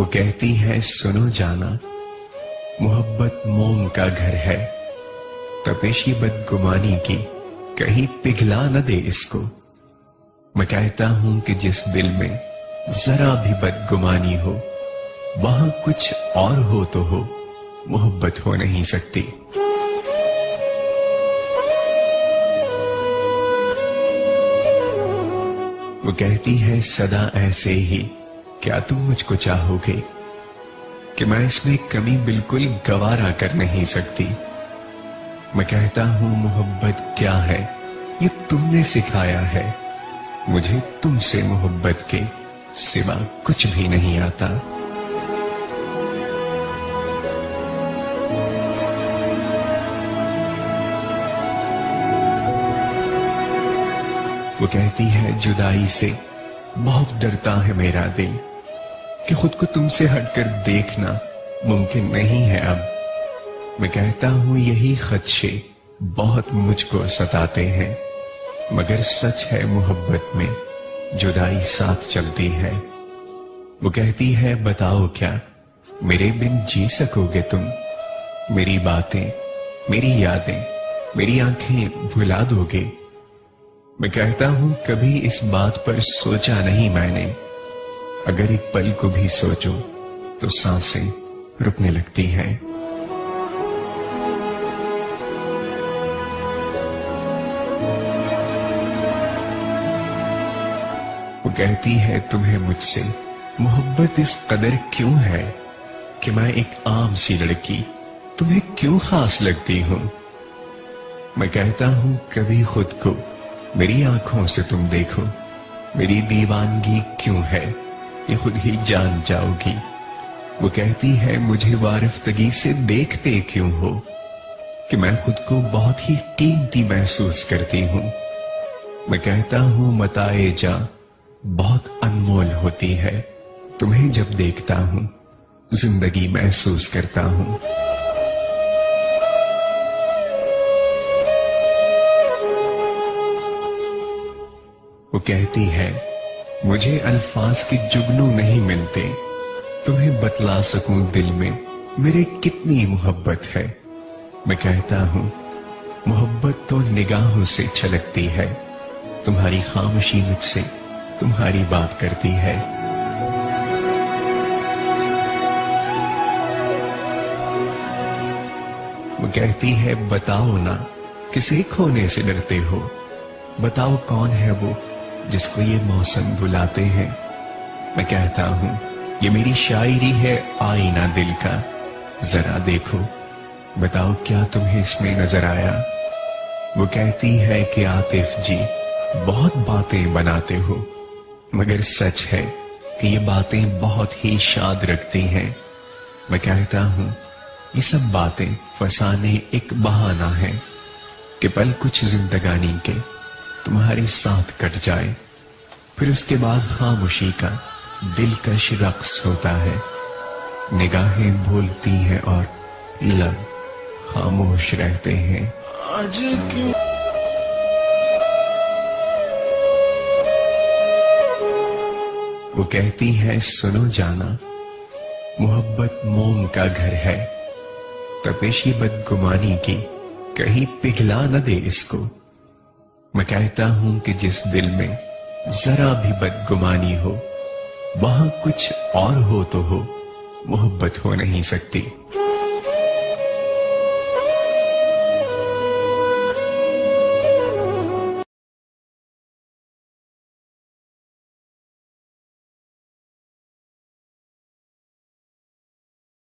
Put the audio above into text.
वो कहती है सुनो जाना, मोहब्बत मोम का घर है, तपेशी बदगुमानी की कहीं पिघला न दे इसको। मैं कहता हूं कि जिस दिल में जरा भी बदगुमानी हो, वहां कुछ और हो तो हो, मोहब्बत हो नहीं सकती। वो कहती है सदा ऐसे ही क्या तुम मुझको चाहोगे, कि मैं इसमें कमी बिल्कुल गवारा कर नहीं सकती। मैं कहता हूं मोहब्बत क्या है ये तुमने सिखाया है, मुझे तुमसे मोहब्बत के सिवा कुछ भी नहीं आता। वो कहती है जुदाई से बहुत डरता है मेरा दिल, कि खुद को तुमसे हटकर देखना मुमकिन नहीं है अब। मैं कहता हूं यही खदशे बहुत मुझको सताते हैं, मगर सच है मोहब्बत में जुदाई साथ चलती है। वो कहती है बताओ क्या मेरे बिन जी सकोगे तुम, मेरी बातें मेरी यादें मेरी आंखें भुला दोगे। मैं कहता हूं कभी इस बात पर सोचा नहीं मैंने, अगर एक पल को भी सोचो तो सांसें रुकने लगती हैं। वो कहती है तुम्हें मुझसे मोहब्बत इस कदर क्यों है, कि मैं एक आम सी लड़की तुम्हें क्यों खास लगती हूं। मैं कहता हूं कभी खुद को मेरी आंखों से तुम देखो, मेरी दीवानगी क्यों है ये खुद ही जान जाओगी। वो कहती है मुझे वारिफ्तगी से देखते क्यों हो, कि मैं खुद को बहुत ही कीमती महसूस करती हूं। मैं कहता हूं मताए जा बहुत अनमोल होती है, तुम्हें जब देखता हूं जिंदगी महसूस करता हूं। वो कहती है मुझे अल्फाज के जुगनू नहीं मिलते, तुम्हें बतला सकूं दिल में मेरे कितनी मोहब्बत है। मैं कहता हूं मोहब्बत तो निगाहों से छलकती है, तुम्हारी खामोशी मुझसे तुम्हारी बात करती है। वो कहती है बताओ ना किसे खोने से डरते हो, बताओ कौन है वो जिसको ये मौसम बुलाते हैं। मैं कहता हूं ये मेरी शायरी है आईना दिल का, जरा देखो बताओ क्या तुम्हें इसमें नजर आया। वो कहती है कि आतिफ जी बहुत बातें बनाते हो, मगर सच है कि ये बातें बहुत ही शाद रखती हैं। मैं कहता हूं ये सब बातें फसाने एक बहाना है, कि पल कुछ जिंदगानी के तुम्हारे साथ कट जाए, फिर उसके बाद खामोशी का दिलकश रक्स होता है। निगाहें भूलती हैं और लब खामोश रहते हैं। आज क्यों वो कहती है सुनो जाना, मोहब्बत मोम का घर है, तपेशी बदगुमानी की कहीं पिघला न दे इसको। मैं कहता हूं कि जिस दिल में जरा भी बदगुमानी हो, वहां कुछ और हो तो हो, मोहब्बत हो नहीं सकती।